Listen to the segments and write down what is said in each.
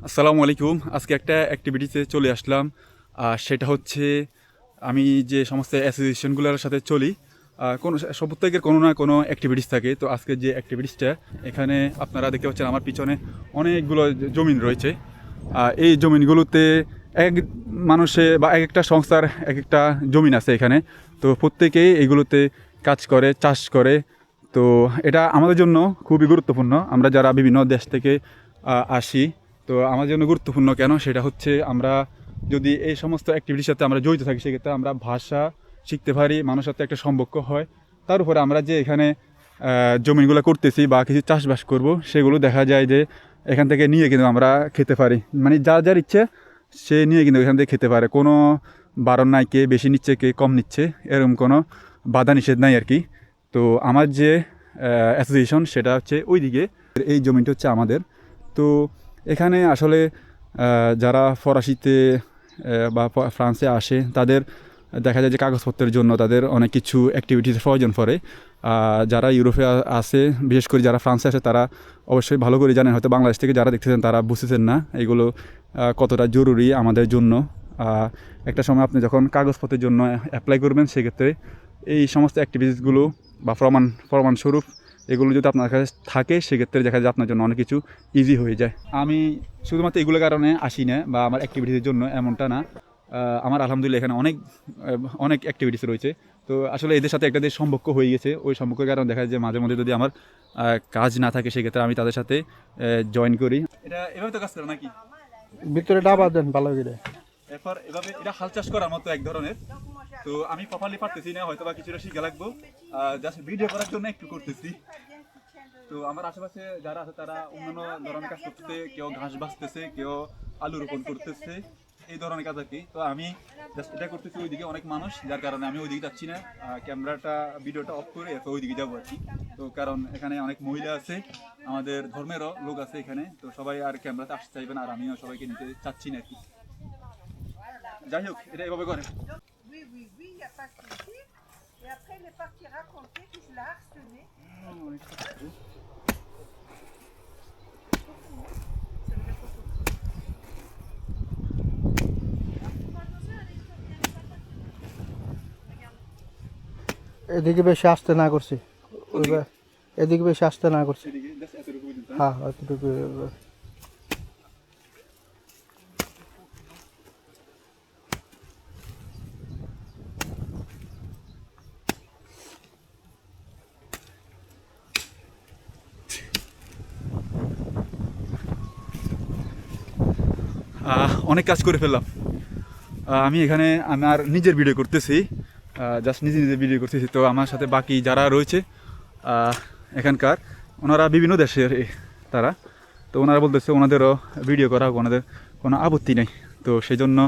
আসসালামু আলাইকুম। আজকে একটা অ্যাক্টিভিটিতে চলে আসলাম। সেটা হচ্ছে আমি যে সমস্ত অ্যাসোসিয়েশনগুলোর সাথে চলি, প্রত্যেকের কোনো না কোনো অ্যাক্টিভিটিস থাকে। তো আজকে যে অ্যাক্টিভিটিসটা এখানে আপনারা দেখতে পাচ্ছেন আমার পিছনে অনেকগুলো জমিন রয়েছে। এই জমিনগুলোতে এক মানুষে বা এক একটা সংস্থার এক একটা জমিন আছে এখানে। তো প্রত্যেকেই এগুলোতে কাজ করে, চাষ করে। তো এটা আমাদের জন্য খুবই গুরুত্বপূর্ণ। আমরা যারা বিভিন্ন দেশ থেকে আসি, তো আমার জন্য গুরুত্বপূর্ণ কেন সেটা হচ্ছে আমরা যদি এই সমস্ত অ্যাক্টিভিটির সাথে আমরা জড়িত থাকি, সেক্ষেত্রে আমরা ভাষা শিখতে পারি, মানুষের সাথে একটা সম্পর্ক হয়। তার উপরে আমরা যে এখানে জমিগুলো করতেছি বা কিছু চাষবাস করব, সেগুলো দেখা যায় যে এখান থেকে নিয়ে কিন্তু আমরা খেতে পারি। মানে যার যার ইচ্ছে সে নিয়ে কিন্তু এখান থেকে খেতে পারে। কোনো বারণ নাই, কে বেশি নিচ্ছে কে কম নিচ্ছে, এরকম কোনো বাধা নিষেধ নাই আর কি। তো আমার যে অ্যাসোসিয়েশন সেটা হচ্ছে ওইদিকে, এই জমিটা হচ্ছে আমাদের। তো এখানে আসলে যারা ফরাসিতে বা ফ্রান্সে আসে তাদের দেখা যায় যে কাগজপত্রের জন্য তাদের অনেক কিছু অ্যাক্টিভিটিস প্রয়োজন পড়ে। যারা ইউরোপে আসে, বিশেষ করে যারা ফ্রান্সে আসে, তারা অবশ্যই ভালো করে জানেন। হয়তো বাংলাদেশ থেকে যারা দেখতেছেন তারা বুঝতেছেন না এগুলো কতটা জরুরি আমাদের জন্য। একটা সময় আপনি যখন কাগজপত্রের জন্য অ্যাপ্লাই করবেন, সেক্ষেত্রে এই সমস্ত অ্যাক্টিভিটিসগুলো বা প্রমাণস্বরূপ এগুলো যদি আপনার কাছে থাকে, সেক্ষেত্রে দেখা যায় আপনার জন্য অনেক কিছু ইজি হয়ে যায়। আমি শুধুমাত্র এগুলোর কারণে আসি না বা আমার অ্যাক্টিভিটিসের জন্য, এমনটা না। আমার আলহামদুলিল্লাহ এখানে অনেক অ্যাক্টিভিটিস রয়েছে। তো আসলে এদের সাথে একটা যে সম্পর্ক হয়ে গেছে, ওই সম্পর্কের কারণে দেখা যায় যে মাঝে মধ্যে যদি আমার কাজ না থাকে, সেক্ষেত্রে আমি তাদের সাথে জয়েন করি। এটা এভাবে তো কাজ করে নাকি? ভিতরে ডাবা দেন ভালো করে। এরপর এভাবে এটা হাল চাষ করার মতো এক ধরনের। তো আমি প্রপারলি পারতেছি না, হয়তো বা কিছুটা শিখে লাগবো। জাস্ট ভিডিও করার জন্য একটু করতেছি। তো আমার আশেপাশে যারা আছে তারা অন্যান্য ধরনের কাজ করতেছে, কেউ ঘাস বাছতেছে, কেউ আলু রোপণ করতেছে, এই ধরনের কাজ আর কি। তো আমি জাস্ট এটা করতেছি, ওইদিকে অনেক মানুষ, যার কারণে আমি ওইদিকে যাচ্ছি না। ভিডিওটা অফ করে এরপর ওইদিকে যাবো আর কি। তো কারণ এখানে অনেক মহিলা আছে, আমাদের ধর্মেরও লোক আছে এখানে, তো সবাই আর ক্যামেরাতে আসতে চাইবে না, আর আমিও সবাইকে নিতে চাচ্ছি না আর কি। যাই হোক, এটা এভাবে করে। Oui, oui, oui, il n'y a pas de souci. Et après, il est parti raconter qu'il se l'a harcelé. এদিকে বেশি আসতে না করছি, এদিকে বেশি আসতে না করছি। হ্যাঁ, এতটুকু। অনেক কাজ করে ফেললাম। আমি এখানে আমার নিজের ভিডিও করতেছি, জাস্ট নিজে ভিডিও করতেছি। তো আমার সাথে বাকি যারা রয়েছে এখানকার, ওনারা বিভিন্ন দেশের তারা। তো ওনারা বলতেছে ওনাদেরও ভিডিও করা হোক, ওনাদের কোনো আপত্তি নেই। তো সেই জন্য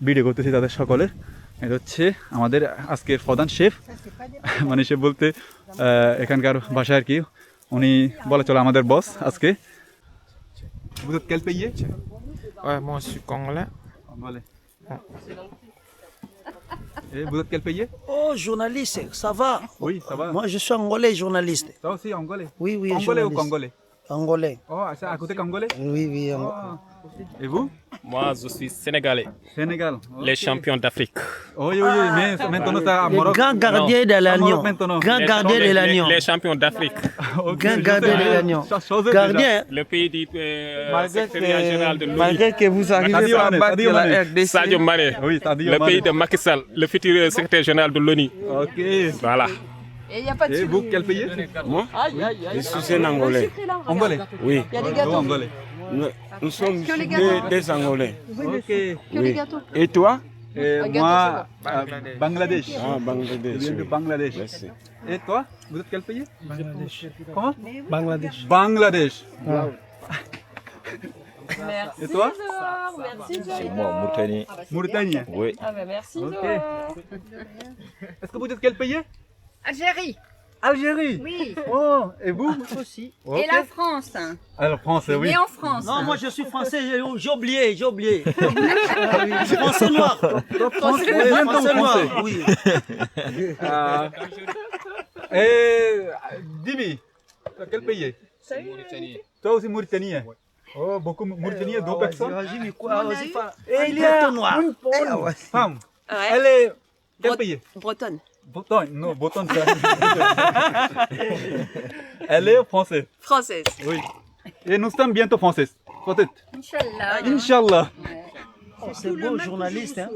ভিডিও করতেছি তাদের সকলের। এটা হচ্ছে আমাদের আজকের প্রধান শেফ, মানে শেফ বলতে এখানকার ভাষায় আর কি। উনি বলে চলো আমাদের বস আজকে। Vous êtes quel pays? Ouais, moi je suis congolais. Congolais. Et vous êtes quel pays? Oh, journaliste, ça va? Oui, ça va. Moi, je suis angolais, journaliste. Toi aussi, angolais? Oui, oui, Angolais ou journaliste. congolais? Angolais. Oh, c'est à côté congolais? Oui, oui, Et vous? Moi je suis sénégalais. Sénégal. Les champions d'Afrique. Oui, oui, oui, mais maintenant c'est à Le Maroc. grand gardien de l'agneau. Maroc maintenant. Grand gardien de l'agneau. Les champions d'Afrique. Ok, Grand je gardien sais, de mais l'agneau. ça chose déjà. Gardien. Le pays du secrétaire général de l'ONU. Malgré que vous arrivez Sadio à Mané, battre Sadio la Mané. RDC. Sadio Mané. Oui, Sadio Le Mané. pays de Macky Sall, le futur secrétaire général de l'ONU. Ok. Voilà. Et il n'y a pas de Et vous, quel pays? Moi, je suis un Angolais. Angolais. Oui. Il y a des Vous, gâteaux. Angolais. Nous sommes Que les gâteaux. des Angolais. Ok. Que les gâteaux. Et toi? Et Un gâteau, moi, c'est Bangladesh. Ah, Je Bangladesh. viens de Oui. Bangladesh. Merci. Et toi, vous êtes quel pays? Comment? Bangladesh. Bangladesh. Merci. Et toi? Laure, merci. C'est moi, Mauritanie. Mauritanien. Oui. Ah ben merci. Ok. Laure. Est-ce que vous êtes quel pays? Algérie. Algérie. Oui. Oh, et vous? Aussi. Ok. Et la France. Alors, France, oui. Né en France. Non, moi je suis français, j'ai oublié, j'ai oublié. Français noir. Français, Oui, bientôt français noir, français. oui. Et Dimi, toi, quel pays? Toi aussi mauritanien. Oh, beaucoup Mauritanie, 2 personnes. Vas-y, mais quoi? Vas-y, fais- Et il y a une femme. Ouais. Elle est quel pays? Bretonne. Bretonne, non, Bretonne ça. Elle est française. Française. Oui. Et nous sommes bientôt françaises. Peut-être. Inch'Allah. Inch'Allah. C'est beau, journaliste, hein.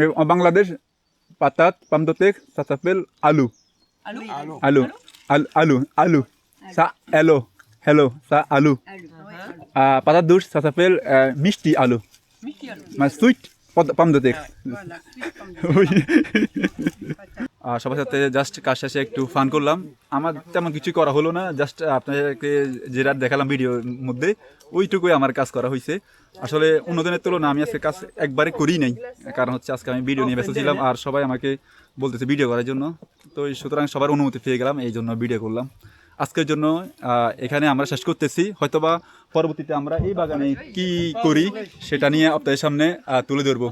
Et en Bangladesh, patate, pomme de terre, ça s'appelle alou. Allô? Alou. Alou. Alou. Ça, hello. Hello. Ça, alou. Patate douce, ça s'appelle mishti alou. Ma sweet pomme de terre. Voilà, sweet comme Oui. সবার সাথে just কাজ শেষে একটু fun করলাম। আমার তেমন কিছু করা হলো না, জাস্ট আপনাদেরকে যেটা দেখালাম ভিডিওর মধ্যে ওইটুকুই আমার কাজ করা হয়েছে। আসলে অন্যদিনের তুলনা আমি আজকে কাজ একবারে করি নাই, কারণ হচ্ছে আজকে আমি ভিডিও নিয়ে ব্যস্ত ছিলাম আর সবাই আমাকে বলতেছে ভিডিও করার জন্য, তো সুতরাং সবার অনুমতি পেয়ে গেলাম, এই জন্য ভিডিও করলাম। আজকের জন্য এখানে আমরা শেষ করতেছি, হয়তোবা পরবর্তীতে আমরা এই বাগানে কি করি সেটা নিয়ে আপনাদের সামনে তুলে ধরবো।